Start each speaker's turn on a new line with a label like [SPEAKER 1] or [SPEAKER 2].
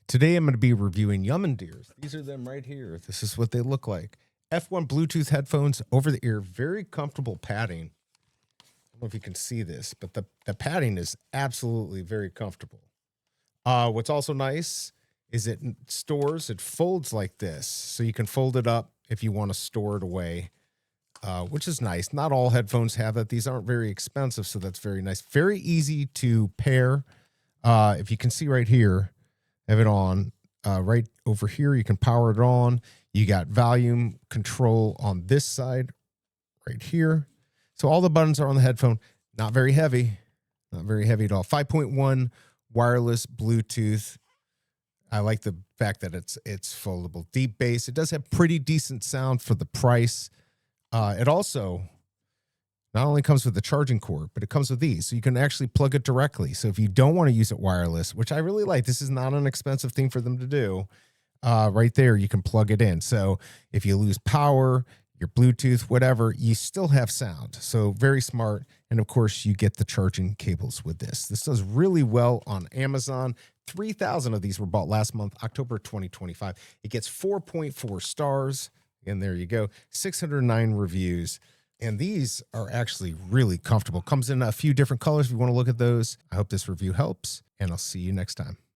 [SPEAKER 1] Today I'm going to be reviewing YUMONDEARs. These are them right here. This is what they look like. F1 Bluetooth headphones over the ear, very comfortable padding. I don't know if you can see this, but the padding is absolutely very comfortable. What's also nice is it stores, it folds like this. So you can fold it up if you want to store it away, which is nice. Not all headphones have that. These aren't very expensive, so that's very nice. Very easy to pair. If you can see right here, I have it on right over here. You can power it on. You got volume control on this side right here. So all the buttons are on the headphone. Not very heavy. Not very heavy at all. 5.1 wireless Bluetooth. I like the fact that it's foldable. Deep bass. It does have pretty decent sound for the price. It also not only comes with the charging cord, but it comes with these. So you can actually plug it directly. So if you don't want to use it wireless, which I really like, this is not an expensive thing for them to do. Right there, you can plug it in. So if you lose power, your Bluetooth, whatever, you still have sound. So very smart. And of course, you get the charging cables with this. This does really well on Amazon. 3,000 of these were bought last month, October 2025. It gets 4.4 stars. And there you go. 609 reviews. And these are actually really comfortable. Comes in a few different colors if you want to look at those. I hope this review helps, and I'll see you next time.